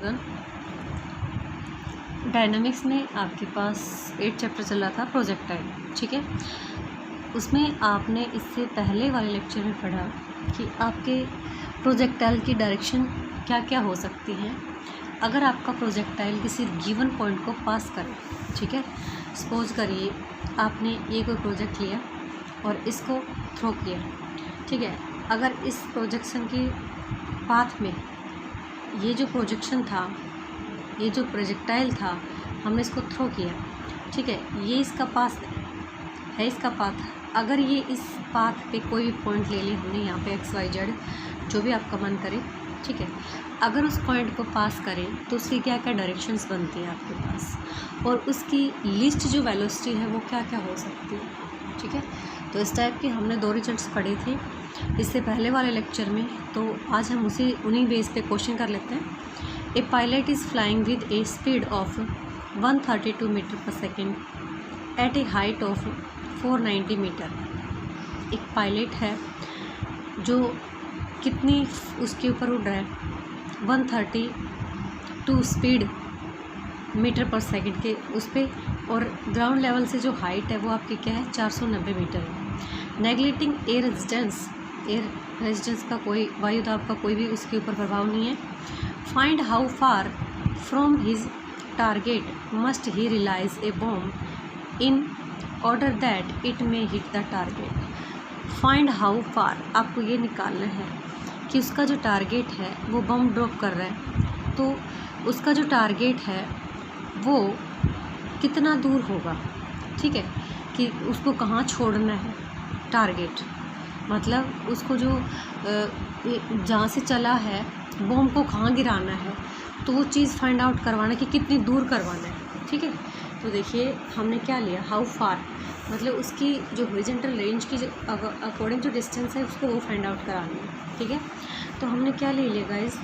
Children, dynamics में आपके पास 8 chapter चल रहा था प्रोजेक्टाइल, ठीक है। उसमें आपने इससे पहले वाले लेक्चर में पढ़ा कि आपके प्रोजेक्टाइल की डायरेक्शन क्या क्या हो सकती हैं अगर आपका प्रोजेक्टाइल किसी गिवन पॉइंट को पास करे, ठीक है। सपोज करिए आपने ये कोई प्रोजेक्ट लिया और इसको थ्रो किया, ठीक है। अगर इस प्रोजेक्शन की पाथ में ये जो प्रोजेक्शन था, ये जो प्रोजेक्टाइल था, हमने इसको थ्रो किया, ठीक है, ये इसका पास है, इसका पाथ। अगर ये इस पाथ पे कोई भी पॉइंट ले लिया हमने यहाँ पे XYZ जो भी आपका मन करे, ठीक है, अगर उस पॉइंट को पास करें तो उसकी क्या क्या डायरेक्शंस बनती हैं आपके पास, और उसकी लिस्ट जो वेलोसिटी है वो क्या क्या हो सकती है, ठीक है। तो इस टाइप के हमने 2 रिजल्ट्स पढ़े थे इससे पहले वाले लेक्चर में, तो आज हम उन्हीं बेस पे क्वेश्चन कर लेते हैं। A pilot is flying with a speed of 132 metre per second at a height of 490 metre. एक पायलट है जो कितनी उसके ऊपर उड़ रहा है, 132 स्पीड मीटर पर सेकंड के उस पर, और ग्राउंड लेवल से जो हाइट है वो आपकी क्या है, 490 मीटर है। नेगलेक्टिंग एयर रेजिस्टेंस का कोई वायु दाब का कोई भी उसके ऊपर प्रभाव नहीं है। Find how far from his target must he release a bomb in order that it may hit the target. Find how far, आपको ये निकालना है कि उसका जो टारगेट है वो बम ड्रॉप कर रहा है, तो उसका जो टारगेट है वो कितना दूर होगा, ठीक है, कि उसको कहाँ छोड़ना है। टारगेट मतलब उसको जो जहाँ से चला है बॉम्ब को कहाँ गिराना है, तो वो चीज़ फाइंड आउट करवाना कि कितनी दूर करवाना है, ठीक है। तो देखिए हमने क्या लिया, हाउ फार, मतलब उसकी जो हॉरिजॉन्टल रेंज की जो अकॉर्डिंग जो डिस्टेंस है उसको वो फाइंड आउट करानी है, ठीक है। तो हमने क्या ले लिया गाइस,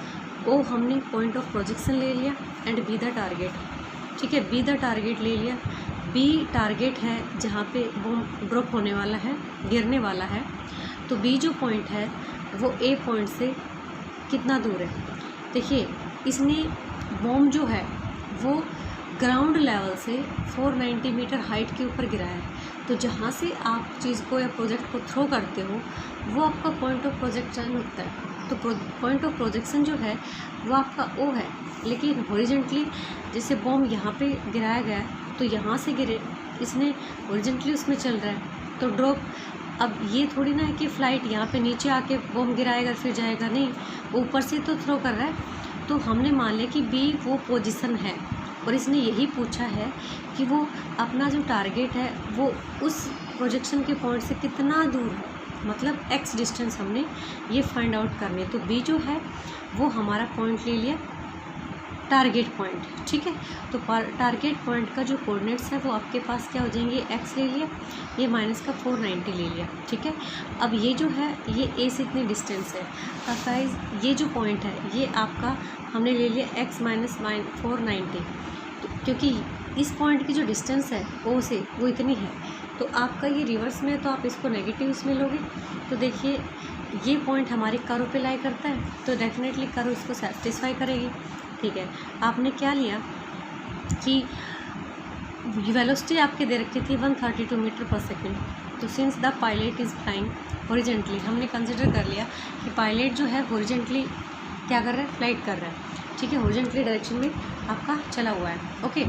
ओ हमने पॉइंट ऑफ प्रोजेक्शन ले लिया एंड बी द टारगेट, ठीक है, बी द टारगेट ले लिया। बी टारगेट है जहाँ पे बॉम्ब ड्रॉप होने वाला है, गिरने वाला है, तो बी जो पॉइंट है वो ए पॉइंट से कितना दूर है। देखिए इसने बॉम्ब जो है वो ग्राउंड लेवल से 490 मीटर हाइट के ऊपर गिरा है, तो जहाँ से आप चीज़ को या प्रोजेक्ट को थ्रो करते हो वो आपका पॉइंट ऑफ प्रोजेक्शन होता है। तो पॉइंट ऑफ प्रोजेक्शन जो है वो आपका ओ है, लेकिन हॉरिजॉन्टली जैसे बॉम्ब यहाँ पे गिराया गया है तो यहाँ से गिरे, इसने हॉरिजॉन्टली उसमें चल रहा है तो ड्रॉप। अब ये थोड़ी ना है कि फ़्लाइट यहाँ पे नीचे आके बॉम्ब गिराएगा फिर जाएगा, नहीं, ऊपर से तो थ्रो कर रहा है। तो हमने मान लिया कि बी वो पोजीशन है, और इसने यही पूछा है कि वो अपना जो टारगेट है वो उस प्रोजेक्शन के पॉइंट से कितना दूर है, मतलब x डिस्टेंस हमने ये फाइंड आउट करनी है। तो b जो है वो हमारा पॉइंट ले लिया टारगेट पॉइंट, ठीक है। तो टारगेट पॉइंट का जो कोऑर्डिनेट्स है वो आपके पास क्या हो जाएंगे, x ले लिया, ये माइनस का 490 ले लिया, ठीक है। अब ये जो है ये a से इतनी डिस्टेंस है, अब गाइस ये जो पॉइंट है ये आपका हमने ले लिया x माइनस 490, क्योंकि इस पॉइंट की जो डिस्टेंस है ओ से वो इतनी है, तो आपका ये रिवर्स में है तो आप इसको नेगेटिव इसमें लोगे। तो देखिए ये पॉइंट हमारे कर्व पे लाई करता है, तो डेफिनेटली कर्व इसको सेटिस्फाई करेगी, ठीक है। आपने क्या लिया कि वेलोसिटी आपके दे रखी थी 132 मीटर पर सेकेंड, तो since the pilot is flying horizontally, हमने कंसिडर कर लिया कि पायलट जो है हॉरिजॉन्टली क्या कर रहा है, फ्लाइट कर रहा है, ठीक है, हॉरिजॉन्टली डायरेक्शन में आपका चला हुआ है, ओके।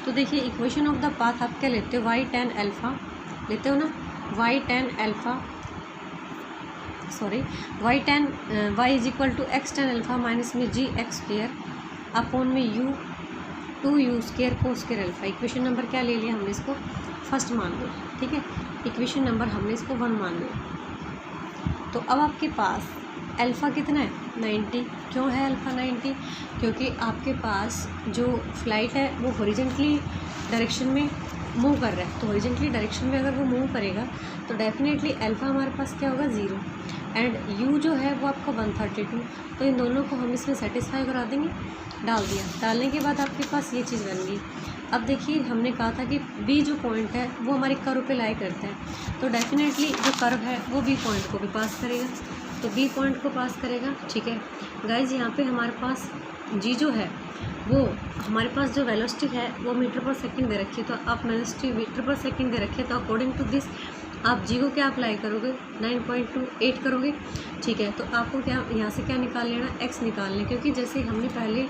तो देखिए इक्वेशन ऑफ द पाथ आप क्या लेते हो, y tan अल्फ़ा लेते हो ना, y is equal to x tan alpha minus में g x स्क्र अपॉन में u 2u square cos square alpha. Equation number क्या ले लिया हमने, इसको फर्स्ट मान लिया, ठीक है, इक्वेशन नंबर हमने इसको 1 मान लिया। तो अब आपके पास अल्फ़ा कितना है, 90। क्यों है अल्फ़ा 90, क्योंकि आपके पास जो फ्लाइट है वो हॉरिजॉन्टली डायरेक्शन में मूव कर रहा है, तो हॉरिजॉन्टली डायरेक्शन में अगर वो मूव करेगा तो डेफिनेटली अल्फ़ा हमारे पास क्या होगा, 0, एंड u जो है वो आपका 132। तो इन दोनों को हम इसमें सेटिस्फाई करा देंगे, डाल दिया, डालने के बाद आपके पास ये चीज़ बन गई। अब देखिए हमने कहा था कि बी जो पॉइंट है वो हमारे कर्व पे लाई करता है, तो डेफिनेटली जो कर्व है वो बी पॉइंट को भी पास करेगा, तो बी पॉइंट को पास करेगा, ठीक है गाइज। यहाँ पे हमारे पास जी जो है वो हमारे पास जो वेलोसिटी है वो मीटर पर सेकंड दे रखी है, तो आप वेलोसिटी मीटर पर सेकंड दे रखी है, तो अकॉर्डिंग टू दिस आप जी को क्या अप्लाई करोगे 9.28 करोगे। ठीक है, तो आपको क्या यहाँ से क्या निकाल लेना, एक्स निकाल लें, क्योंकि जैसे हमने पहले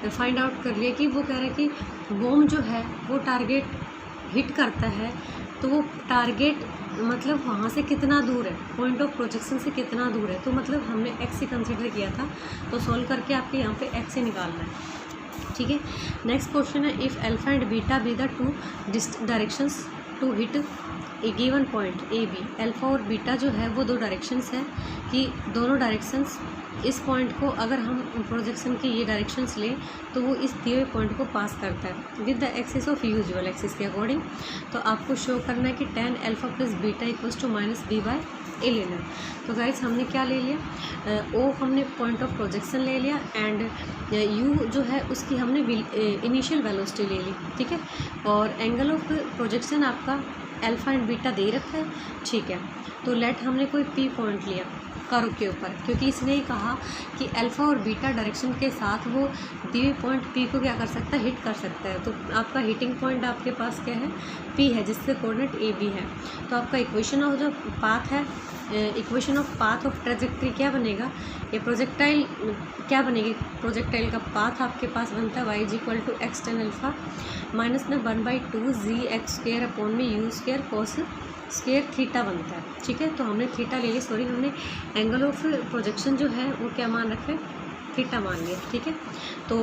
फाइंड आउट कर लिया कि वो कह रहा है कि बॉम्ब जो है वो टारगेट हिट करता है, तो वो टारगेट मतलब वहाँ से कितना दूर है, पॉइंट ऑफ प्रोजेक्शन से कितना दूर है, तो मतलब हमने एक्स से कंसिडर किया था, तो सॉल्व करके आपके यहाँ पे एक्स से निकालना है। ठीक है, नेक्स्ट क्वेश्चन है, if alpha and beta be the two directions to hit a given point A B. Alpha और बीटा जो है वो दो डायरेक्शंस हैं कि दोनों डायरेक्शंस इस पॉइंट को अगर हम प्रोजेक्शन की ये डायरेक्शंस लें तो वो इस दिए हुए पॉइंट को पास करता है with the axis of usual axis के अकॉर्डिंग। तो आपको शो करना है कि tan alpha plus beta equals to minus B by A लेना है। तो गाइस हमने क्या ले लिया, ओ हमने पॉइंट ऑफ प्रोजेक्शन ले लिया एंड यू जो है उसकी हमने इनिशियल वेलोसिटी ले ली। ठीक है, और एंगल ऑफ प्रोजेक्शन आपका अल्फा एंड बीटा दे रखा है। ठीक है, तो लेट हमने कोई पी पॉइंट लिया कर्व के ऊपर, क्योंकि इसने ही कहा कि अल्फा और बीटा डायरेक्शन के साथ वो दिए पॉइंट पी को क्या कर सकता है, हिट कर सकता है। तो आपका हिटिंग पॉइंट आपके पास क्या है, पी है, जिससे कोऑर्डिनेट ए बी है। तो आपका इक्वेशन ऑफ जो पाथ है, equation of path of trajectory क्या बनेगा, ये प्रोजेक्टाइल क्या बनेगी, प्रोजेक्टाइल का पाथ आपके पास बनता है y is equal to x tan alpha minus में 1/2 जी एक्स स्क्र अपॉन में u square cos square theta बनता है। ठीक है, तो हमने थीटा ले ली, सॉरी हमने एंगल ऑफ प्रोजेक्शन जो है वो क्या मान रखे, थीटा मान लिया। ठीक है, तो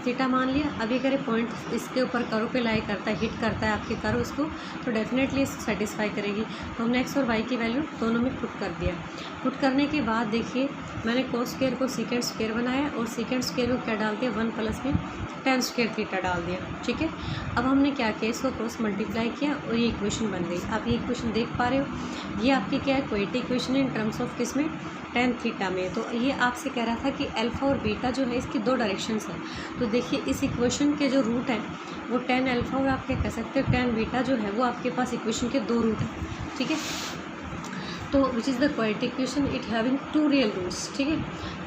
थीटा मान लिया। अब ये करें पॉइंट इसके ऊपर कर्व पे लाई करता है, हिट करता है आपके कर्व उसको, तो डेफिनेटली इसको सेटिस्फाई करेगी। तो हमने एक्स और वाई की वैल्यू दोनों में पुट कर दिया। पुट करने के बाद देखिए मैंने कोस स्क्वायर को सीकेंड स्क्वायर बनाया और सीकेंड स्क्वायर को क्या डाल दिया, 1 प्लस में tan स्क्वायर थीटा डाल दिया। ठीक है, अब हमने क्या किया, इसको क्रॉस मल्टीप्लाई किया और ये इक्वेशन बन गई। आप ये इक्वेशन देख पा रहे हो, ये आपकी क्या है, क्वाड्रेटिक इक्वेशन है इन टर्म्स ऑफ किस में, tan थीटा में। तो ये आपसे कह रहा था कि अल्फा और बीटा जो है इसकी दो डायरेक्शंस हैं। तो देखिए इस इक्वेशन के जो रूट है वो tan अल्फा और आप क्या कह सकते हो tan बीटा जो है वो आपके पास इक्वेशन के दो रूट हैं। ठीक है, तो which is the quadratic equation it having 2 real roots. ठीक है,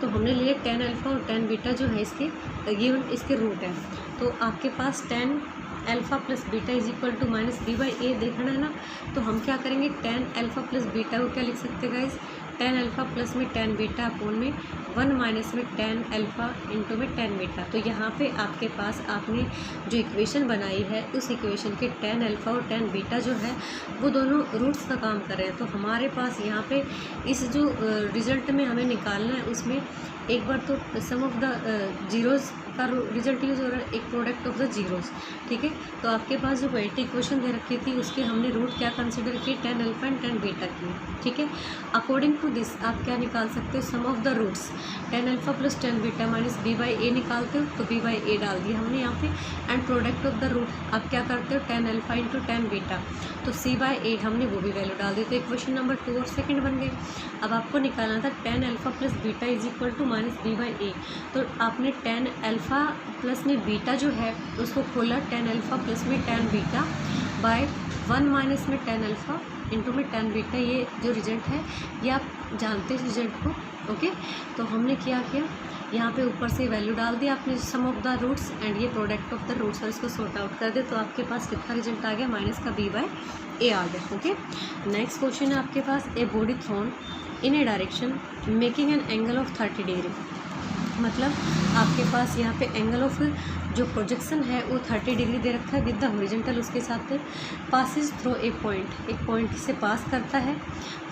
तो हमने लिए tan अल्फा और tan बीटा जो है इसके गिवन इसके रूट है। तो आपके पास tan alpha plus beta is equal to minus B by A देखना है ना, तो हम क्या करेंगे, tan अल्फा प्लस बीटा को क्या लिख सकते हैं गाइज, tan अल्फा प्लस में tan बीटा अपॉन में 1 माइनस में tan अल्फा इंटू में tan बीटा। तो यहाँ पे आपके पास आपने जो इक्वेशन बनाई है उस इक्वेशन के tan अल्फा और tan बीटा जो है वो दोनों रूट्स का काम कर रहे हैं। तो हमारे पास यहाँ पे इस जो रिजल्ट में हमें निकालना है उसमें एक बार तो सम ऑफ द जीरोज़ का रिजल्ट यूज़ हो रहा है, एक प्रोडक्ट ऑफ द जीरोज़। ठीक है, तो आपके पास जो क्वाड्रेटिक इक्वेशन दे रखी थी उसके हमने रूट क्या कंसिडर किए, tan alpha and tan beta किए। ठीक है, अकॉर्डिंग टू दिस आप क्या निकाल सकते हो, sum of the roots tan alpha plus tan beta minus B by A निकालते हो, तो बी बाई ए डाल दिया हमने यहाँ पे, and product of the root आप क्या करते हो, tan alpha into tan beta, तो सी बाई ए हमने वो भी वैल्यू डाल दी। तो इक्वेशन नंबर 2 और सेकंड बन गए। अब आपको निकालना था tan alpha plus beta is equal to minus B by A. तो आपने tan अल्फा प्लस में बीटा जो है उसको खोला, tan अल्फा प्लस में tan बीटा बाय 1 माइनस में tan अल्फा इंटू में tan बीटा। ये जो रिजल्ट है ये आप जानते हैं रिजल्ट को। ओके, तो हमने क्या किया, यहाँ पे ऊपर से वैल्यू डाल दिया आपने सम ऑफ द रूट्स एंड ये प्रोडक्ट ऑफ द रूट्स, और इसको सॉर्ट आउट कर दे तो आपके पास कितना रिजल्ट आ गया, माइनस का बी बाय ए आ गया। ओके, नेक्स्ट क्वेश्चन है आपके पास, a body thrown in a direction making an angle of 30 degree. मतलब आपके पास यहाँ पे एंगल ऑफ जो प्रोजेक्शन है वो 30 डिग्री दे रखा है विद द हॉरिजॉन्टल, उसके साथ पासिस थ्रू ए पॉइंट, एक पॉइंट से पास करता है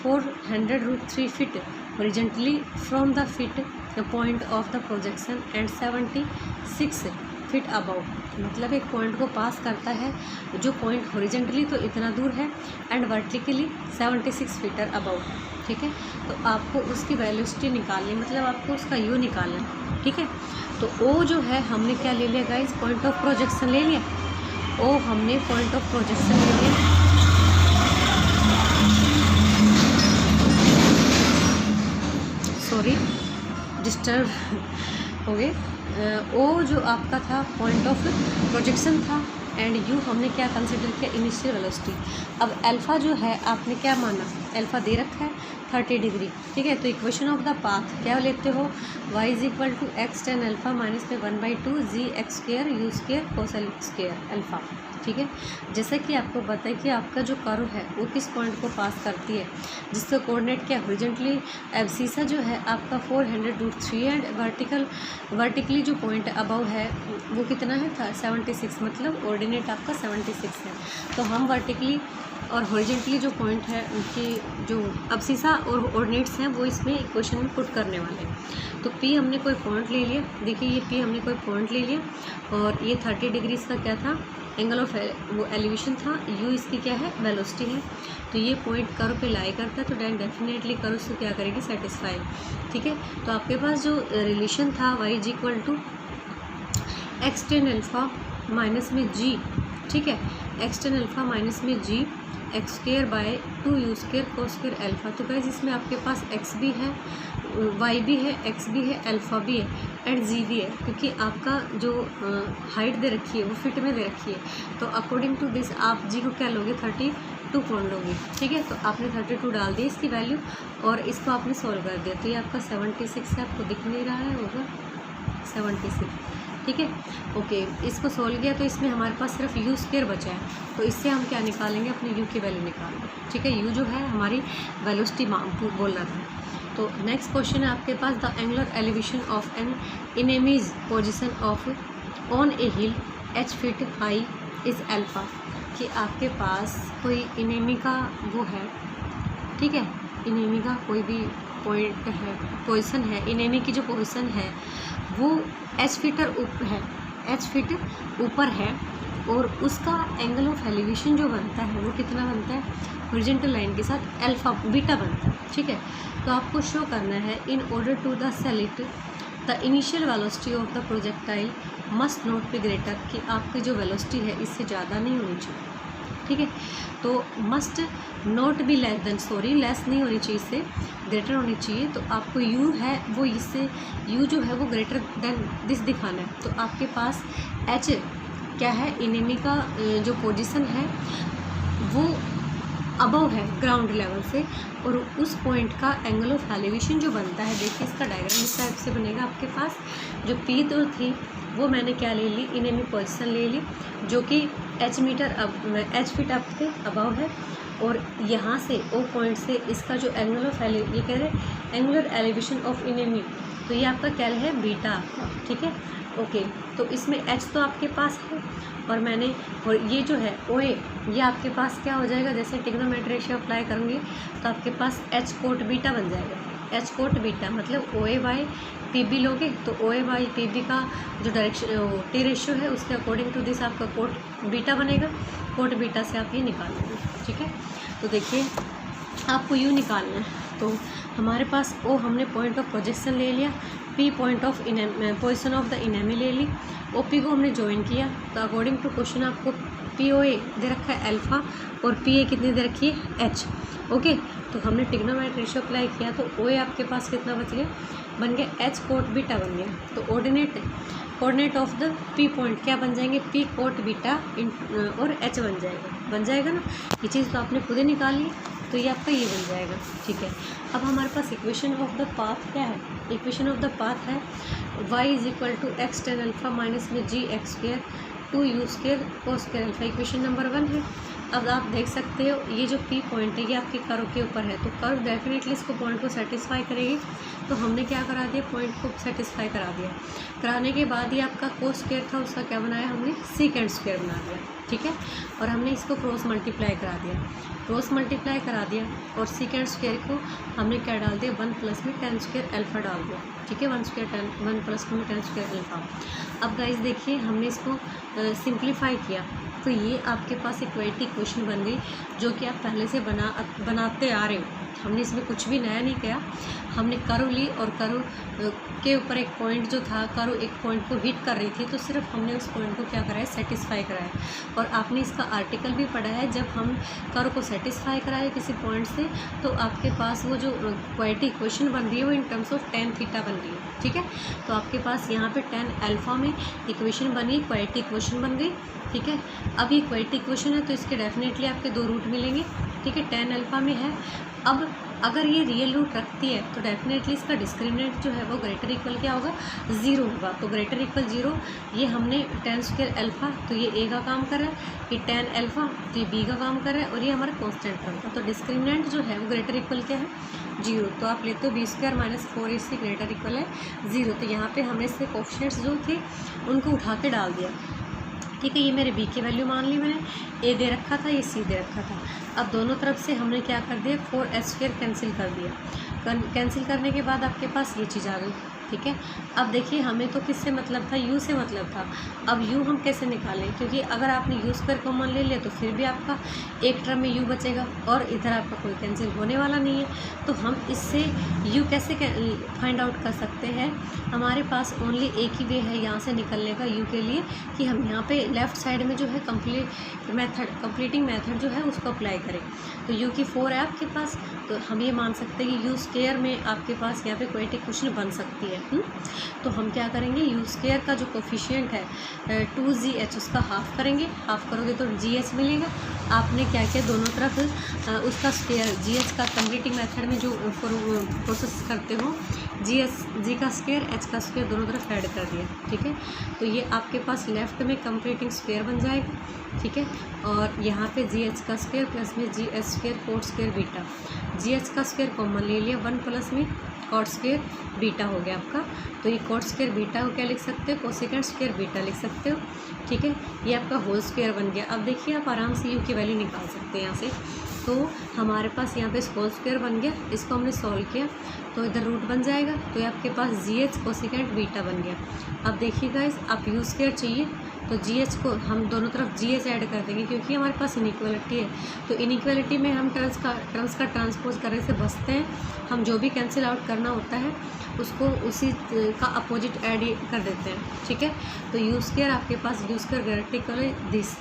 400√3 feet horizontally from the feet point of the projection and 76 feet above. मतलब एक पॉइंट को पास करता है जो पॉइंट हॉरिजॉन्टली तो इतना दूर है एंड वर्टिकली 76 फीटर अबाउ। ठीक है, तो आपको उसकी वेलोसिटी निकालनी, मतलब आपको उसका यू निकालना। ठीक है, तो ओ जो है हमने क्या ले लिया गाइज, पॉइंट ऑफ प्रोजेक्शन ले लिया। ओ हमने पॉइंट ऑफ प्रोजेक्शन ले लिया, सॉरी डिस्टर्ब हो गए। ओ जो आपका था पॉइंट ऑफ प्रोजेक्शन था एंड यू हमने क्या कंसिडर किया, इनिशियल वेलोसिटी। अब अल्फ़ा जो है आपने क्या माना, अल्फ़ा दे रखा है 30 डिग्री, ठीक है। तो इक्वेशन ऑफ द पाथ क्या लेते हो, y is equal to x tan alpha minus में 1/2 g x square u square cos square alpha, ठीक है। जैसा कि आपको पता है कि आपका जो कर्व है वो किस पॉइंट को पास करती है, जिसका कोऑर्डिनेट क्या हॉरिजॉन्टली एब्सिसा जो है आपका 400√3 एंड वर्टिकली जो पॉइंट अबव है वो कितना है था 76, मतलब ऑर्डिनेट आपका 76 है। तो हम वर्टिकली और हॉरिजॉन्टली जो पॉइंट है उनकी जो अब्सिसा और ऑर्डिनेट्स हैं वो इसमें इक्वेशन में पुट करने वाले हैं। तो P हमने कोई पॉइंट ले लिया, देखिए ये P हमने कोई पॉइंट ले लिया और ये 30 डिग्री इसका क्या था, एंगल ऑफ वो एलिवेशन था, U इसकी क्या है वेलोसिटी है। तो ये पॉइंट कर्व पे लाई करता है तो देन डेफिनेटली कर्व उसको क्या करेगी सेटिस्फाई, ठीक है। तो आपके पास जो रिलेशन था y is equal to x tan alpha minus में g, ठीक है, एक्स टेन अल्फ़ा माइनस में g x square by 2 u square cos square alpha. तो गाइस इसमें आपके पास x भी है, y भी है, x भी है, अल्फ़ा भी है एंड g भी है, क्योंकि आपका जो हाइट दे रखी है वो फिट में दे रखी है। तो अकॉर्डिंग टू दिस आप g को क्या लोगे 32 पॉइंट लोगे, ठीक है। तो आपने 32 डाल दी इसकी वैल्यू और इसको आपने सॉल्व कर दिया। तो ये आपका 76 है, आपको दिख नहीं रहा है, होगा 76, ठीक है। ओके, इसको सोल्व किया तो इसमें हमारे पास सिर्फ यू स्क्र बचा है। तो इससे हम क्या निकालेंगे, अपने यू की वैल्यू निकालेंगे, ठीक है। यू जो है हमारी वेलोसिटी बोलना था। तो नेक्स्ट क्वेश्चन है आपके पास, the angular elevation of an enemy's position of on a hill h feet high is alpha. कि आपके पास कोई इनेमी का वो है, ठीक है, इनेमी का कोई भी पॉइंट है, पोजीशन है, इनेमी की जो पोजीशन है वो h फीट ऊपर है और उसका एंगल ऑफ एलिवेशन जो बनता है वो कितना बनता है, हॉरिजॉन्टल लाइन के साथ अल्फ़ा बीटा बनता है, ठीक है। तो आपको शो करना है in order to the select the initial velocity of the projectile must not be greater, कि आपकी जो वेलोसिटी है इससे ज़्यादा नहीं होनी चाहिए, ठीक है। तो must not be less than, less नहीं होनी चाहिए, इससे ग्रेटर होनी चाहिए। तो आपको u है वो इससे u जो है वो ग्रेटर देन दिस दिखाना है। तो आपके पास h क्या है, इनेमी का जो पोजीशन है वो अबव है ग्राउंड लेवल से और उस पॉइंट का एंगल ऑफ एलिवेशन जो बनता है, देखिए इसका डायग्राम इस टाइप से बनेगा। आपके पास जो P तो थी वो मैंने क्या ले ली, इनेमी पोजीशन ले ली जो कि h फीट अप थे अबव है और यहाँ से ओ पॉइंट से इसका जो एंगल ऑफ ये कह रहे हैं एंगुलर एलिवेशन ऑफ इनेमी, तो ये आपका क्या है बीटा आपका, ठीक है। ओके, तो इसमें h तो आपके पास है और मैंने और ये जो है OA ये आपके पास क्या हो जाएगा, जैसे ट्रिग्नोमेट्री रेशियो अप्लाई करूँगी तो आपके पास h कोट बीटा बन जाएगा। h कोट बीटा मतलब OA बाई PB लोगे तो OA बाई PB का जो डायरेक्शन टी रेशियो है उसके अकॉर्डिंग टू दिस आपका कोट बीटा बनेगा। कोट बीटा से आप ये निकाल लेंगे, ठीक है। तो देखिए आपको यू निकालना है, तो हमारे पास ओ हमने पॉइंट ऑफ प्रोजेक्शन ले लिया, P point of position of the enemy ले ली, ओपी को हमने ज्वाइन किया। तो अकॉर्डिंग टू क्वेश्चन आपको पी ओ ए दे रखा है अल्फ़ा और पी ए कितनी दे रखी है एच। ओके, तो हमने ट्रिग्नोमेट्री रेशियो अप्लाई किया तो ओ ए आपके पास कितना बच गया, बन गया एच कोट बीटा बन गया। तो coordinate of the P point क्या बन जाएंगे, पी कोट बीटा और एच बन जाएगा ना। ये चीज़ तो आपने खुद ही निकाल ली, तो ये आपका ये बन जाएगा, ठीक है। अब हमारे पास इक्वेशन ऑफ द पाथ क्या है, इक्वेशन ऑफ द पाथ है y is equal to x tan alpha minus में g x square 2 u square cos square alpha, equation number 1 है। अब आप देख सकते हो ये जो पी पॉइंट है ये आपके कर्व के ऊपर है, तो कर्व डेफिनेटली इसको पॉइंट को सेटिस्फाई करेगी। तो हमने क्या करा दिया, पॉइंट को सेटिस्फाई करा दिया। कराने के बाद ये आपका कोस स्क्वायर था उसका क्या बनाया हमने, सीकेंड स्क्वायर बना दिया, ठीक है। और हमने इसको क्रॉस मल्टीप्लाई करा दिया और सीकेंड स्क्वायर को हमने क्या डाल दिया, 1 प्लस में टेन स्क्वायर अल्फ़ा डाल दिया, ठीक है। 1 प्लस में टेन स्क्वायर अल्फ़ा। अब गाइस देखिए हमने इसको सिंप्लीफाई किया तो ये आपके पास एक क्वाड्रेटिक इक्वेशन बन गई जो कि आप पहले से बनाते आ रहे हो। हमने इसमें कुछ भी नया नहीं किया, हमने कर्व ली और कर्व के ऊपर एक पॉइंट जो था, कर्व एक पॉइंट को हिट कर रही थी तो सिर्फ हमने उस पॉइंट को क्या कराया, सेटिस्फाई कराया। और आपने इसका आर्टिकल भी पढ़ा है, जब हम कर्व को सेटिस्फाई कराए किसी पॉइंट से तो आपके पास वो जो क्वाड्रेटिक इक्वेशन बन रही है वो in terms of tan theta बन रही है, ठीक है। तो आपके पास यहाँ पे tan अल्फ़ा में इक्वेशन बनी, क्वाड्रेटिक इक्वेशन बन गई, ठीक है। अब ये क्वाड्रेटिक इक्वेशन है तो इसके डेफिनेटली आपके 2 रूट मिलेंगे, ठीक है, tan अल्फ़ा में है। अब अगर ये रियल रूट रखती है तो डेफिनेटली इसका डिस्क्रिमिनेंट जो है वो ग्रेटर इक्वल क्या होगा, 0 होगा। तो ग्रेटर इक्वल 0, ये हमने tan स्क्वायर अल्फ़ा, तो ये a का काम कर रहा है, ये tan अल्फ़ा तो ये b का काम कर रहा है, और ये हमारा कॉन्स्टेंट टर्म था। तो डिस्क्रिमिनेंट जो है वो ग्रेटर इक्वल क्या है, 0। तो आप लेते हो b square minus 4ac greater equal है 0। तो यहाँ पे हमने इससे कोफिशिएंट्स जो थे उनको उठा के डाल दिया, ठीक है। ये मेरे b की वैल्यू मान ली मैंने, a दे रखा था, ये c दे रखा था। अब दोनों तरफ से हमने क्या कर दिया, 4h² कैंसिल कर दिया। कैंसिल करने के बाद आपके पास ये चीज़ आ गई, ठीक है। अब देखिए हमें तो किससे मतलब था, u से मतलब था। अब u हम कैसे निकालें, क्योंकि अगर आपने u स्क्वायर कॉमन ले लिया तो फिर भी आपका एक टर्म में u बचेगा और इधर आपका कोई कैंसिल होने वाला नहीं है। तो हम इससे u कैसे फाइंड आउट कर सकते हैं, हमारे पास ओनली एक ही वे है यहाँ से निकलने का u के लिए, कि हम यहाँ पे लेफ़्ट साइड में जो है कंप्लीटिंग मेथड जो है उसको अप्लाई करें। तो u की 4 है आपके पास, तो हम ये मान सकते हैं कि u स्क्वायर में आपके पास यहाँ पे कोई इक्वेशन बन सकती है। तो हम क्या करेंगे, u स्क्वायर का जो कोफिशिएंट है 2gh, उसका हाफ करेंगे, हाफ करोगे तो gh मिलेगा। आपने क्या किया, दोनों तरफ उसका स्क्वायर gh का कंप्लीटिंग मेथड में जो प्रोसेस करते हो, g का स्क्वायर h का स्क्वायर दोनों तरफ ऐड कर दिया, ठीक है। तो ये आपके पास लेफ्ट में कंप्लीटिंग स्क्वायर बन जाएगा, ठीक है। और यहाँ पे gh का स्क्वायर प्लस में gh square coat square beta, gh का स्क्वायर कॉमन ले लिया, 1 प्लस में कॉट स्क्वायर बीटा हो गया आपका। तो ये कॉट स्क्वायर बीटा को क्या लिख सकते हो, कोसेकेंट स्क्वायर बीटा लिख सकते हो, ठीक है। ये आपका होल स्क्वायर बन गया। अब देखिए आप आराम से u की वैल्यू निकाल सकते हैं यहाँ से। तो हमारे पास यहाँ पे होल स्क्वायर बन गया, इसको हमने सॉल्व किया तो इधर रूट बन जाएगा, तो ये आपके पास gh कोसेकेंट बीटा बन गया। अब देखिए गाइस, आप u स्क्वायर चाहिए तो gh को हम दोनों तरफ gh ऐड कर देंगे, क्योंकि हमारे पास इनइक्वालिटी है। तो इनइक्वालिटी में हम टर्म्स का ट्रांसपोज करने से बचते हैं। हम जो भी कैंसिल आउट करना होता है उसको उसी का अपोजिट ऐड कर देते हैं, ठीक है। तो u स्क्वायर आपके पास u स्क्वायर ग्रेटर इक्वल है दिस,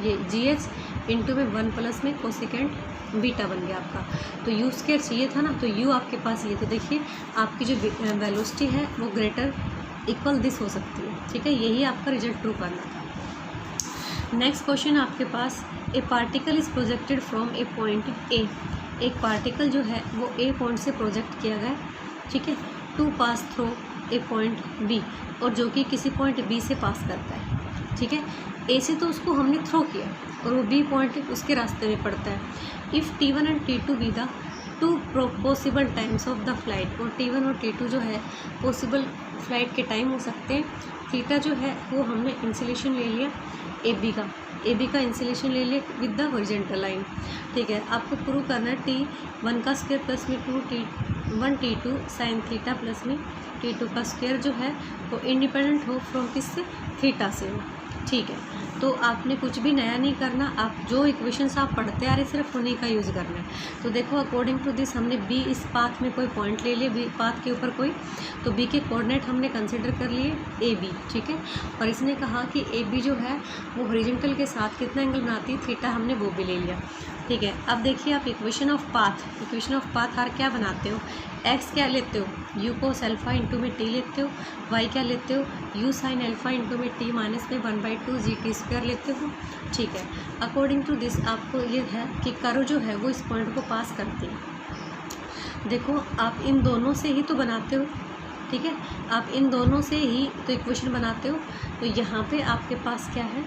ये gh इंटू में 1 प्लस में कोसेकेंट बीटा बन गया आपका। तो u स्क्वायर चाहिए था ना, तो u आपके पास ये, तो देखिए आपकी जो वेलोसिटी है वो ग्रेटर इक्वल दिस हो सकती है, ठीक है। यही आपका रिजल्ट प्रूव करना था। नेक्स्ट क्वेश्चन आपके पास, a particle is projected from a point A. एक पार्टिकल जो है वो ए पॉइंट से प्रोजेक्ट किया गया, ठीक है, to pass through a point B, और जो कि किसी पॉइंट बी से पास करता है, ठीक है। ए से तो उसको हमने थ्रो किया और वो बी पॉइंट उसके रास्ते में पड़ता है। If T1 and T2 be the 2 possible times of the flight, और T1 और T2 जो है पॉसिबल फ्लाइट के टाइम हो सकते हैं। थीटा जो है वो हमने इंसुलेशन ले लिया ए बी का इंसुलेशन ले लिया विद द हॉरिजॉन्टल लाइन, ठीक है। आपको प्रूव करना है T1 का स्क्वायर प्लस में 2T1 T2 sine theta plus में T2 का स्क्वायर जो है वो इंडिपेंडेंट हो फ्रॉम किससे, थीटा से हो, ठीक है। तो आपने कुछ भी नया नहीं करना, आप जो इक्वेशंस आप पढ़ते आ रहे सिर्फ उन्हीं का यूज़ करना है। तो देखो अकॉर्डिंग टू दिस हमने बी, इस पाथ में कोई पॉइंट ले लिया, बी पाथ के ऊपर कोई, तो बी के कोऑर्डिनेट हमने कंसिडर कर लिए ए बी, ठीक है। और इसने कहा कि ए बी जो है वो हॉरिजॉन्टल के साथ कितना एंगल बनाती है, थीटा, हमने वो भी ले लिया, ठीक है। अब देखिए आप इक्वेशन ऑफ पाथ आर क्या बनाते हो, एक्स क्या लेते हो, यू कोस अल्फ़ा इंटू में टी लेते हो, वाई क्या लेते हो, यू साइन अल्फ़ा इंटू में टी माइनस में 1/2 जी टी स्क्वायर लेते हो, ठीक है। अकॉर्डिंग टू दिस आपको ये है कि कर्व जो है वो इस पॉइंट को पास करती है। देखो आप इन दोनों से ही तो बनाते हो, ठीक है, आप इन दोनों से ही तो इक्वेशन बनाते हो। तो यहाँ पे आपके पास क्या है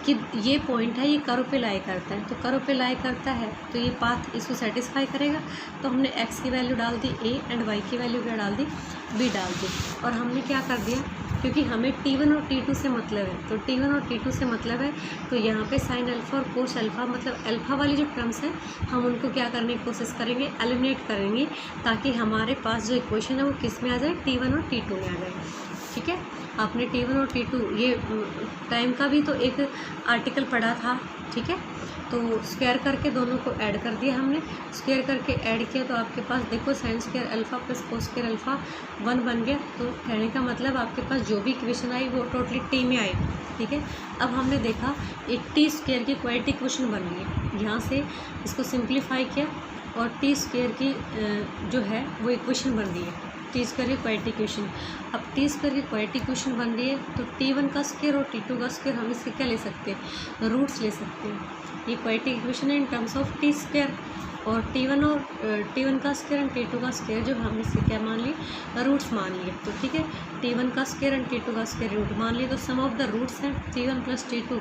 कि ये पॉइंट है, ये कर्व पे लाई करता है, तो कर्व पे लाई करता है तो ये पाथ इसको सेटिस्फाई करेगा। तो हमने x की वैल्यू डाल दी a एंड y की वैल्यू क्या डाल दी, b डाल दी। और हमने क्या कर दिया, क्योंकि हमें T1 और T2 से मतलब है, तो T1 और T2 से मतलब है, तो यहाँ पे साइन अल्फ़ा और कोस अल्फ़ा मतलब अल्फ़ा वाली जो टर्म्स हैं हम उनको क्या करने की कोशिश करेंगे, एलिमिनेट करेंगे, ताकि हमारे पास जो इक्वेशन है वो किस में आ जाए, T1 और T2 में आ जाए, ठीक है। आपने T1 और T2 ये टाइम का भी तो एक आर्टिकल पढ़ा था, ठीक है। तो स्क्वायर करके दोनों को ऐड कर दिया हमने, स्क्वायर करके ऐड किया तो आपके पास देखो sine square alpha plus cos square alpha 1 बन गया। तो कहने का मतलब आपके पास जो भी इक्वेशन आई वो टोटली टी में आई, ठीक है। अब हमने देखा एक टी स्क्वायर की क्वाड्रेटिक इक्वेशन बन गई है, यहाँ से इसको सिंप्लीफाई किया और टी स्क्वायर की जो है वो इक्वेशन बन गई है, टी स्क्वायर की क्वाड्रेटिक इक्वेशन। अब टी स्क्वायर की क्वाड्रेटिक इक्वेशन बन रही है तो T1 का स्क्वायर और T2 का स्क्वायर हम इसके क्या ले सकते हैं, रूट्स ले सकते हैं। ये क्वाड्रेटिक इक्वेशन है in terms of T square, और T1 का स्क्वायर एंड T2 का स्क्वायर जो हम इससे क्या मान लिए, रूट्स मान लिए। तो ठीक है, T1 का स्क्वायर एंड T2 का स्क्वायर रूट मान लिए, तो सम ऑफ द रूट्स है T1 प्लस T2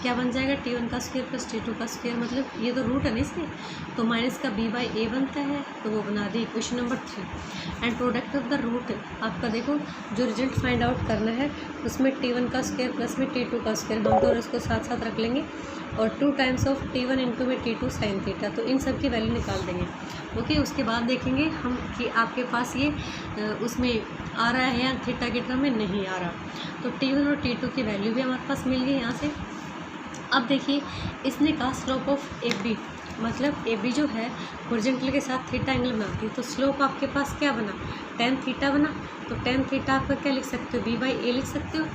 क्या बन जाएगा, T1 का स्क्वायर प्लस T2 का स्क्वायर, मतलब ये तो रूट है ना इसके, तो माइनस का b/a बनता है, तो वो बना दी equation number 3। And product of the root आपका देखो जो रिजल्ट फाइंड आउट करना है उसमें T1 का स्क्वायर प्लस में T2 का स्क्वायर हम दोनों इसको साथ साथ रख लेंगे, और 2 टाइम्स ऑफ T1 इंटू में T2 साइन थीटा, तो इन सब की वैल्यू निकाल देंगे। ओके, उसके बाद देखेंगे हम कि आपके पास ये उसमें आ रहा है या थीटा के टर्म में नहीं आ रहा, तो T1 और T2 की वैल्यू भी हमारे पास मिल गई यहाँ से। अब देखिए इसने कहा स्लोप ऑफ AB, मतलब AB जो है हॉरिजॉन्टल के साथ थीटा एंगल बनाती है, तो स्लोप आपके पास क्या बना, tan थीटा बना, तो tan थीटा आपका क्या लिख सकते हो, b/a लिख सकते हो।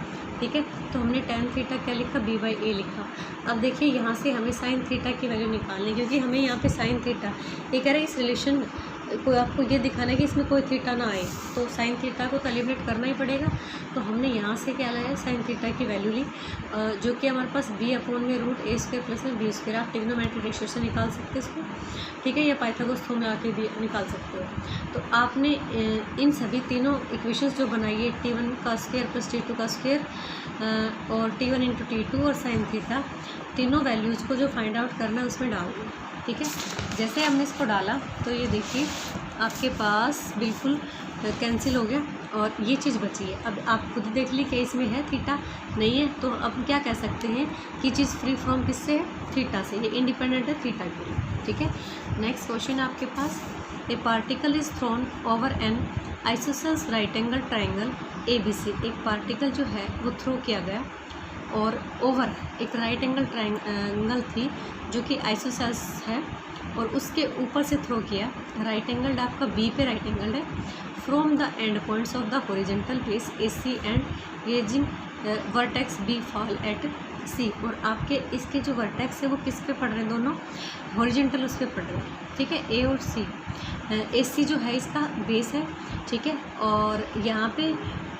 ठीक है, तो हमने tan थीटा क्या लिखा, b/a लिखा। अब देखिए यहाँ से हमें sin थीटा की वैल्यू निकालनी है, क्योंकि हमें यहाँ पे sin थीटा ये कह रहे हैं इस रिलेशन कोई आपको ये दिखाना है कि इसमें कोई थीटा ना आए, तो साइन थीटा को तो एलिमिनेट करना ही पड़ेगा। तो हमने यहाँ से क्या लाया, साइन थीटा की वैल्यू ली, जो कि हमारे पास b/√a² प्लस में b², आप ट्रिग्नोमेट्रिक रेशियो से निकाल सकते हैं इसको। ठीक है, या पाइथागोरस थ्योरम में आके भी निकाल सकते हो। तो आपने इन सभी तीनों इक्वेशंस जो बनाई है T1 का स्क्वायर प्लस T2 का स्क्वायर और T1 इंटू T2 और साइन थीटा, तीनों वैल्यूज़ को जो फाइंड आउट करना है उसमें डाल दें। ठीक है, जैसे हमने इसको डाला तो ये देखिए आपके पास बिल्कुल कैंसिल हो गया और ये चीज़ बची है। अब आप खुद देख ली कि इसमें है थीटा नहीं है, तो अब क्या कह सकते हैं कि चीज़ फ्री फ्रॉम किससे है, थीटा से, ये इंडिपेंडेंट है थीटा के लिए। ठीक है, नेक्स्ट क्वेश्चन आपके पास, a particle is thrown over an isosceles right angle triangle ABC, एक पार्टिकल जो है वो थ्रो किया गया और ओवर एक राइट एंगल ट्राइंगल थी जो कि आइसोसेल्स है, और उसके ऊपर से थ्रो किया। राइट एंगल आपका B पे राइट एंगल है, from the end points of the horizontal place AC and raising vertex B fall eight C, और आपके इसके जो वर्टेक्स है वो किस पे पड़ रहे हैं, दोनों हॉरिजॉन्टल उस पे पड़ रहे हैं। ठीक है, A और C, AC जो है इसका बेस है। ठीक है, और यहाँ पे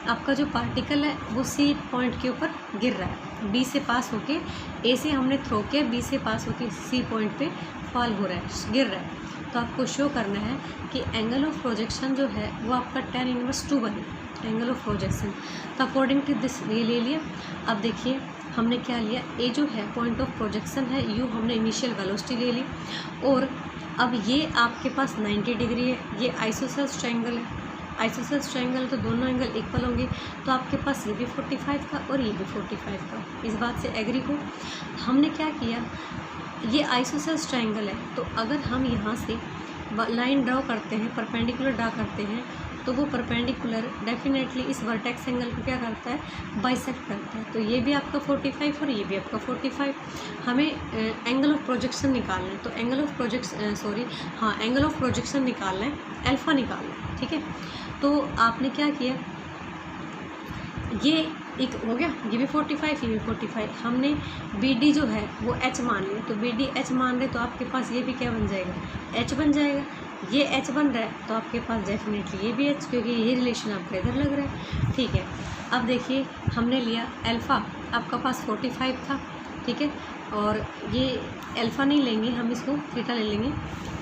आपका जो पार्टिकल है वो C पॉइंट के ऊपर गिर रहा है, B से पास होके, A से हमने थ्रो किया, B से पास होके C पॉइंट पे फॉल हो रहा है, गिर रहा है। तो आपको शो करना है कि एंगल ऑफ प्रोजेक्शन जो है वो आपका tan इनवर्स 2 बने, एंगल ऑफ प्रोजेक्शन। तो अकॉर्डिंग टू दिस ये ले लिया। अब देखिए हमने क्या लिया, A जो है पॉइंट ऑफ प्रोजेक्शन है, U हमने इनिशियल वेलोसिटी ले ली, और अब ये आपके पास 90 डिग्री है, ये आइसोसेल्स ट्रायंगल है, आइसोसेल्स ट्रायंगल तो दोनों एंगल इक्वल होंगे, तो आपके पास ये भी 45 का और ये भी 45 का, इस बात से एग्री हो। हमने क्या किया, ये आइसोसेल्स ट्रायंगल है, तो अगर हम यहाँ से लाइन ड्रॉ करते हैं, परपेंडिकुलर ड्रा करते हैं, तो वो परपेंडिकुलर डेफिनेटली इस वर्टेक्स एंगल को क्या करता है, बाइसेक्ट करता है। तो ये भी आपका 45 और ये भी आपका 45। हमें एंगल ऑफ प्रोजेक्शन निकालना है, तो angle of angle of projection निकालना है, अल्फ़ा निकालना है। ठीक है, तो आपने क्या किया, ये एक हो गया, ये भी 45 ये भी 45, हमने BD जो है वो H मान लिया, तो BD H मान रहे तो आपके पास ये भी क्या बन जाएगा, H बन जाएगा। ये H बन रहा है तो आपके पास डेफिनेटली ये भी H, क्योंकि ये रिलेशन आपका इधर लग रहा है। ठीक है, अब देखिए हमने लिया अल्फ़ा, आपका पास 45 था। ठीक है, और ये अल्फ़ा नहीं लेंगे हम, इसको थीटा ले लेंगे।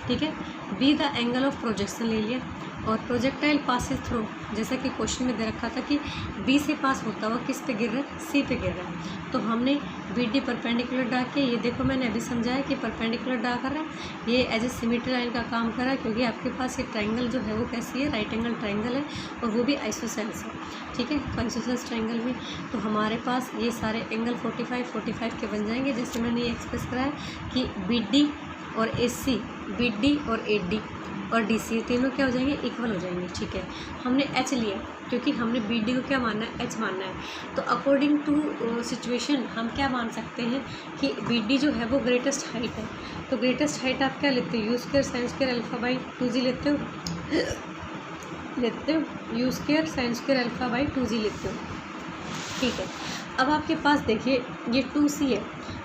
ठीक है, B the angle of projection ले लिया, और प्रोजेक्टाइल पासिस थ्रू, जैसा कि क्वेश्चन में दे रखा था कि B से पास होता हुआ किस पे गिर रहा है, C पे गिर रहा है, तो हमने BD परपेंडिकुलर ड्रा के, ये देखो मैंने अभी समझाया कि परपेंडिकुलर ड्रा कर रहा है, ये एज ए सिमेट्री लाइन का काम कर रहा है, क्योंकि आपके पास ये ट्राइंगल जो है वो कैसी है, राइट एंगल ट्राइंगल है, और वो भी आइसोसेल्स है। ठीक है, तो आइसोसेल्स ट्राइंगल में तो हमारे पास ये सारे एंगल 45 के बन जाएंगे, जैसे मैंने ये एक्सप्रेस कराया कि BD और AC, BD और AD और DC तीनों क्या हो जाएंगे, इक्वल हो जाएंगे। ठीक है, हमने H लिया क्योंकि हमने BD को क्या मानना है, H मानना है। तो अकॉर्डिंग टू सिचुएशन हम क्या मान सकते हैं कि BD जो है वो ग्रेटेस्ट हाइट है, तो ग्रेटेस्ट हाइट आप क्या लेते हो, U² sin² α/2g लेते हो, U² sin² α/2g लेते हो। ठीक है, अब आपके पास देखिए ये 2C है,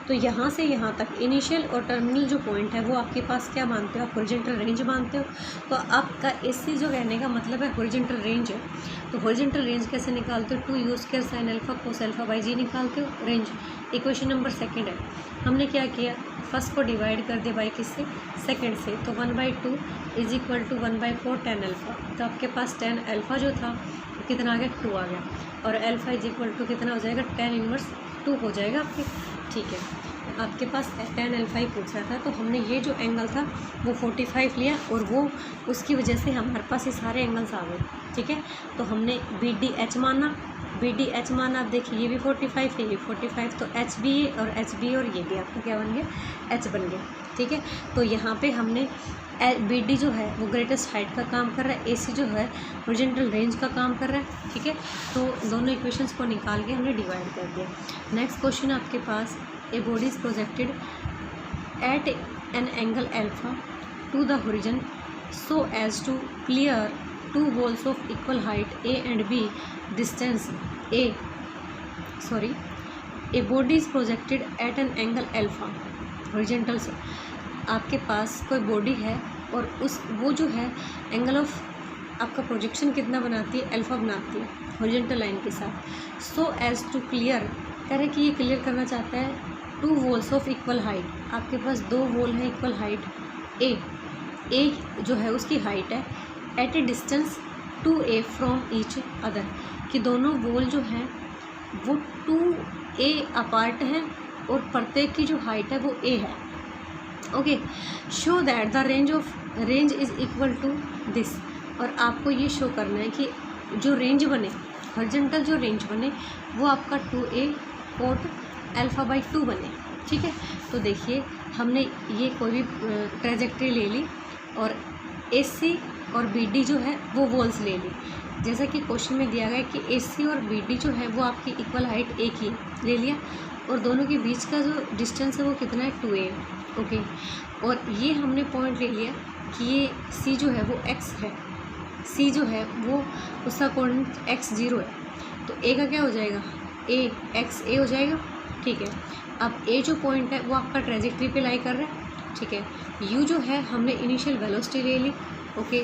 तो यहाँ से यहाँ तक इनिशियल और टर्मिनल जो पॉइंट है वो आपके पास क्या मानते हो आप, हॉरिजॉन्टल रेंज मानते हो। तो आपका AC जो कहने का मतलब है हॉरिजॉन्टल रेंज है। तो हॉरिजॉन्टल रेंज कैसे निकालते हो, 2u² sin alpha cos alpha by g निकालते हो रेंज। इक्वेशन नंबर सेकंड है, हमने क्या किया, फर्स्ट को डिवाइड कर दिया बाई किससे, सेकंड से। तो 1/2 is equal to 1/4 tan alpha. तो आपके पास tan अल्फा जो था कितना आ गया, 2 आ गया, और अल्फा इज इक्वल टू कितना हो जाएगा, tan इनवर्स 2 हो जाएगा आपके। ठीक है, आपके पास tan अल्फा ही पूछ रहा था, तो हमने ये जो एंगल था वो 45 लिया, और वो उसकी वजह से हमारे पास ये सारे एंगल्स आ गए। ठीक है, तो हमने BDH माना, BDH माना, आप देखिए ये भी 45 है, ये 45, तो HB और HB और ये भी आपका क्या बन गया, H बन गया। ठीक है, तो यहाँ पे हमने BD जो है वो ग्रेटेस्ट हाइट का काम कर रहा है, AC जो है हॉरिजॉन्टल रेंज का काम कर रहा है। ठीक है, तो दोनों इक्वेशंस को निकाल के हमने डिवाइड कर दिया। नेक्स्ट क्वेश्चन आपके पास, a body is projected at an angle alpha to the horizon so as to clear 2 walls of equal height A and B, distance a body is projected at an angle alpha horizontal से। आपके पास कोई body है और वो जो है angle of आपका projection कितना बनाती है, अल्फा बनाती है हॉरिजॉन्टल लाइन के साथ। सो एज टू क्लियर, कह रहे कि ये क्लियर करना चाहता है 2 walls ऑफ इक्वल हाइट। आपके पास 2 वॉल हैं इक्वल हाइट, ए जो है उसकी हाइट है at a distance 2a from each other, कि दोनों वॉल जो हैं वो 2a अपार्ट हैं और प्रत्येक की जो हाइट है वो a है। Okay, show that the range is equal to this, और आपको ये शो करना है कि जो रेंज बने, हॉरिजॉन्टल जो रेंज बने वो आपका 2a कोट अल्फा बाई 2 बने। ठीक है, तो देखिए हमने ये कोई भी ट्रेजेक्ट्री ले ली और AC और BD जो है वो वॉल्स ले ली, जैसा कि क्वेश्चन में दिया गया कि AC और BD जो है वो आपकी इक्वल हाइट एक ही ले लिया, और दोनों के बीच का जो डिस्टेंस है वो कितना है, 2a। ओके, और ये हमने पॉइंट ले लिया कि ये C जो है वो x है, C जो है वो उसका कोऑर्डिनेट x0 है, तो A का क्या हो जाएगा, A हो जाएगा। ठीक है, अब A जो पॉइंट है वो आपका ट्रेजेक्ट्री पे लाई कर रहा है। ठीक है, U जो है हमने इनिशियल वेलोसिटी ले ली। ओके,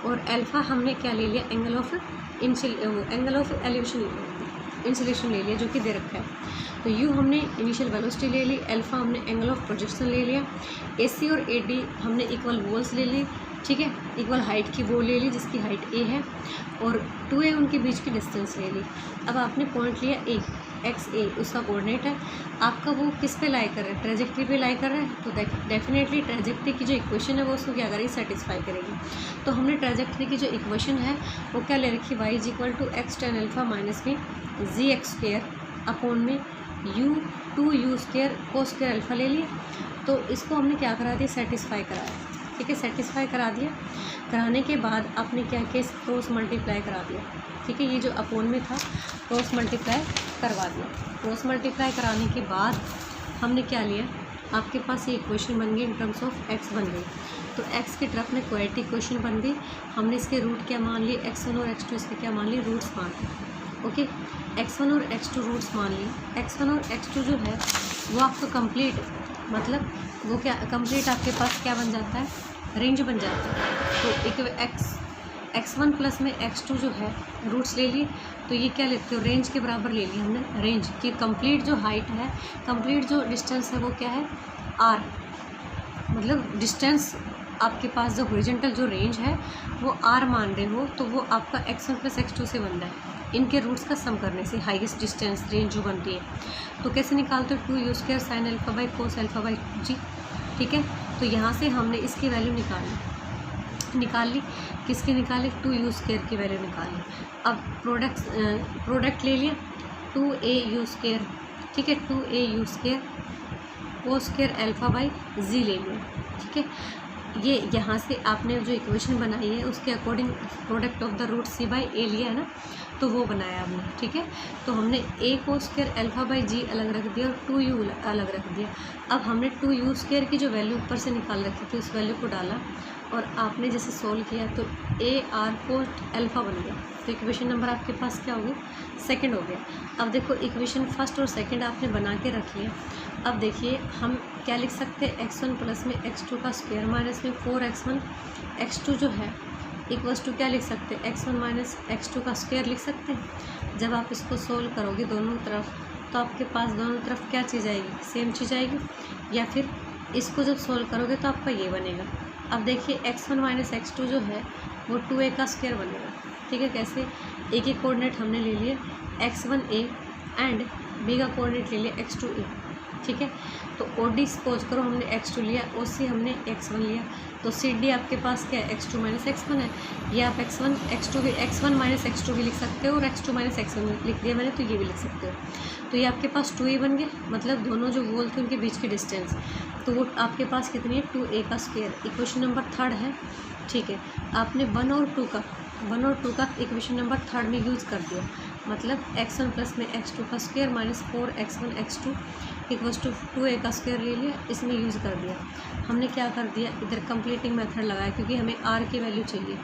और अल्फ़ा हमने क्या ले लिया, एंगल ऑफ एलिवेशन इंसुलेशन ले लिया जो कि दे रखा है। तो U हमने इनिशियल वेलोसिटी ले ली, अल्फ़ा हमने एंगल ऑफ प्रोजेक्शन ले लिया, AC और AD हमने इक्वल वॉल्स ले ली। ठीक है, इक्वल हाइट की वो ले ली जिसकी हाइट A है, और 2a उनके बीच की डिस्टेंस ले ली। अब आपने पॉइंट लिया XA, उसका कोऑर्डिनेट है आपका, वो किस पे लाई कर रहा है, ट्रेजेक्ट्री पे लाई कर रहा है, तो डेफिनेटली ट्रेजेक्ट्री की जो इक्वेशन है वो उसको क्या करेगी, सेटिस्फाई करेगी। तो हमने ट्रेजेक्ट्री की जो इक्वेशन है वो क्या ले रखी, y is equal to x tan alpha minus में gx² अपॉन में 2u² cos स्क्वायर अल्फा ले लिया। तो इसको हमने क्या करा दिया, सेटिस्फाई कराया। ठीक है, सेटिस्फाई करा दिया, कराने के बाद आपने क्या किया, क्रॉस मल्टीप्लाई करा दिया। ठीक है, ये जो अपोन में था क्रॉस मल्टीप्लाई करवा दिया। क्रॉस मल्टीप्लाई कराने के बाद हमने क्या लिया, आपके पास ये इक्वेशन बन गई इन टर्म्स ऑफ x बन गई। तो x की तरफ में क्वाड्रेटिक इक्वेशन बन गई, हमने इसके रूट क्या मान लिए, x1 और x2 इसके क्या मान लिए, रूट्स मान लिए। ओके, x1 और x2 रूट्स मान लिए। x1 और x2 जो है वो आपका कंप्लीट, मतलब वो क्या कंप्लीट आपके पास क्या बन जाता है, रेंज बन जाता है। तो एक x1 प्लस में x2 जो है रूट्स ले लिए, तो ये क्या लेते हो, रेंज के बराबर ले लिया हमने। रेंज की कंप्लीट जो हाइट है, कंप्लीट जो डिस्टेंस है वो क्या है, r, मतलब डिस्टेंस आपके पास जो हॉरिजॉन्टल जो रेंज है वो r मान रहे हो, तो वो आपका x1 प्लस x2 से बन रहा है। इनके रूट्स का सम करने से हाईएस्ट डिस्टेंस रेंज जो बनती है, तो कैसे निकालते हो, 2u² sin alpha by cos alpha by g। ठीक है, तो यहाँ से हमने इसकी वैल्यू निकाल ली, किसकी निकाली, 2u² की वैल्यू निकाली। अब प्रोडक्ट ले लिया, 2au²। ठीक है, 2au² cos square alpha by g ले लिया। ठीक है, ये यहाँ से आपने जो इक्वेशन बनाई है उसके according product of the root C by A लिया है ना, तो वो बनाया हमने। ठीक है, तो हमने a cos square alpha by g अलग रख दिया और 2u अलग रख दिया। अब हमने 2u² की जो वैल्यू ऊपर से निकाल रखी थी उस वैल्यू को डाला, और आपने जैसे सोल्व किया तो ए आर कोट अल्फ़ा बन गया, तो इक्वेशन नंबर आपके पास क्या हो गया, सेकंड हो गया। अब देखो इक्वेशन फर्स्ट और सेकंड आपने बना के रखी है। अब देखिए हम क्या लिख सकते हैं, x1 प्लस में x2 का स्क्वायर माइनस में 4x1 x2 जो है इक्वल्स टू क्या लिख सकते हैं, x1 माइनस x2 का स्क्वायर लिख सकते हैं। जब आप इसको सोल्व करोगे दोनों तरफ तो आपके पास दोनों तरफ क्या चीज़ आएगी, सेम चीज़ आएगी, या फिर इसको जब सोल्व करोगे तो आपका ये बनेगा। अब देखिए x1 माइनस x2 जो है वो 2a का स्क्वायर बनेगा, ठीक है। कैसे, a के कोऑर्डिनेट हमने ले लिए x1a एंड b का कोऑर्डिनेट ले लिया x2a, ठीक है। तो OD सपोज करो हमने x2 लिया, OC हमने x1 लिया, तो CD आपके पास क्या है, x2 माइनस x1 है। ये आप x1 माइनस x2 भी लिख सकते हो और x2 माइनस x1 लिख दिया मैंने, तो ये भी लिख सकते हो। तो ये आपके पास 2a बन गया, मतलब दोनों जो वॉल थे उनके बीच की डिस्टेंस, तो वो आपके पास कितनी है, 2a का स्क्वायर। इक्वेशन नंबर थर्ड है, ठीक है। आपने 1 और 2 का इक्वेशन नंबर थर्ड में यूज़ कर दिया, मतलब x1 प्लस में x2 का square minus 4x1 x2 equals to 2a का स्क्वायर ले लिया, इसमें यूज़ कर दिया। हमने क्या कर दिया, इधर कंप्लीटिंग मेथड लगाया, क्योंकि हमें r की वैल्यू चाहिए।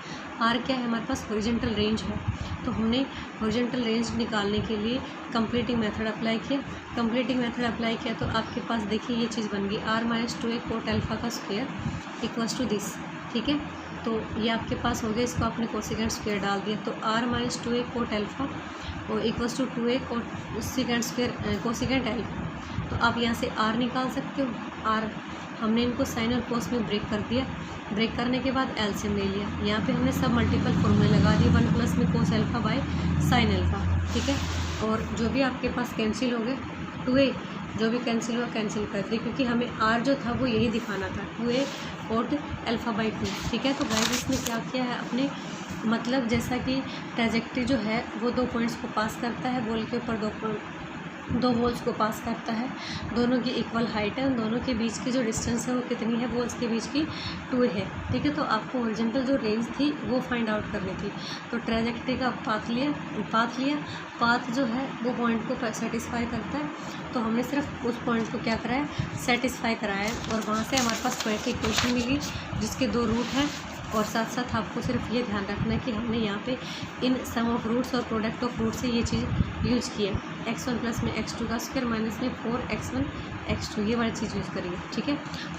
r क्या है, हमारे पास हॉरिजॉन्टल रेंज है, तो हमने हॉरिजॉन्टल रेंज निकालने के लिए कंप्लीटिंग मेथड अप्लाई किया। तो आपके पास देखिए ये चीज़ बन गई, r minus 2a cot alpha का स्क्वायर इक्वल्स टू दिस, ठीक है। तो ये आपके पास हो गया, इसको आपने कोसेकेंट स्क्वायर डाल दिया, तो r minus 2a cot alpha और equals to 2a cot second square cosecant alpha. तो आप यहाँ से r निकाल सकते हो। r हमने इनको साइन और कोस में ब्रेक कर दिया, ब्रेक करने के बाद एलसीएम ले लिया। यहाँ पे हमने सब मल्टीपल फॉर्मूले लगा दिए, 1 प्लस में cos alpha by sine alpha, ठीक है। और जो भी आपके पास कैंसिल हो गए, 2a जो भी कैंसिल हुआ कैंसिल कर दिए, क्योंकि हमें r जो था वो यही दिखाना था, 2a कोट अल्फ़ा बाई 2, ठीक है। तो गाइस इसने क्या किया है, अपने मतलब जैसा कि ट्रैजेक्टरी जो है वो 2 पॉइंट्स को पास करता है, बॉल के ऊपर दो वॉल्स को पास करता है, दोनों की इक्वल हाइट है, उन दोनों के बीच की जो डिस्टेंस है वो कितनी है, वॉल्स के बीच की 2 है, ठीक है। तो आपको हॉरिजॉन्टल जो रेंज थी वो फाइंड आउट करनी थी। तो ट्रैजेक्टरी का पाथ जो है वो पॉइंट को सेटिस्फाई करता है, तो हमने सिर्फ उस पॉइंट को क्या कराया, सेटिस्फाई कराया, और वहाँ से हमारे पास स्क्वायर की इक्वेशन मिली जिसके 2 रूट हैं। और साथ साथ आपको सिर्फ ये ध्यान रखना है कि हमने यहाँ पे इन सम ऑफ रूट्स और प्रोडक्ट ऑफ रूट से ये चीज़ यूज़ की है, x1 प्लस में x2 का स्क्वायर माइनस में 4x1 x2, ये वाली चीज़ यूज़ करिए, ठीक है।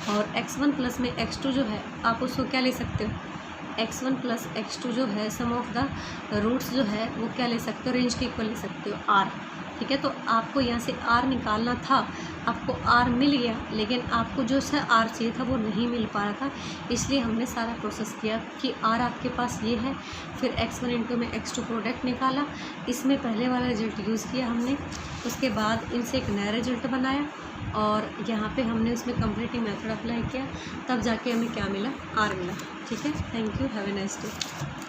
और x1 प्लस में x2 जो है आप उसको क्या ले सकते हो, x1 प्लस x2 जो है सम ऑफ द रूट्स जो है वो क्या ले सकते हो, रेंज के इक्वल ले सकते हो, r, ठीक है। तो आपको यहाँ से r निकालना था, आपको r मिल गया, लेकिन आपको जो सा r चाहिए था वो नहीं मिल पा रहा था, इसलिए हमने सारा प्रोसेस किया कि r आपके पास ये है, फिर x1 इंटू में x2 प्रोडक्ट निकाला, इसमें पहले वाला रिजल्ट यूज़ किया हमने, उसके बाद इनसे एक नया रिजल्ट बनाया और यहाँ पे हमने उसमें कंप्लीटिंग मेथड अप्लाई किया, तब जाके हमें क्या मिला, r मिला, ठीक है। Thank you, have a nice day.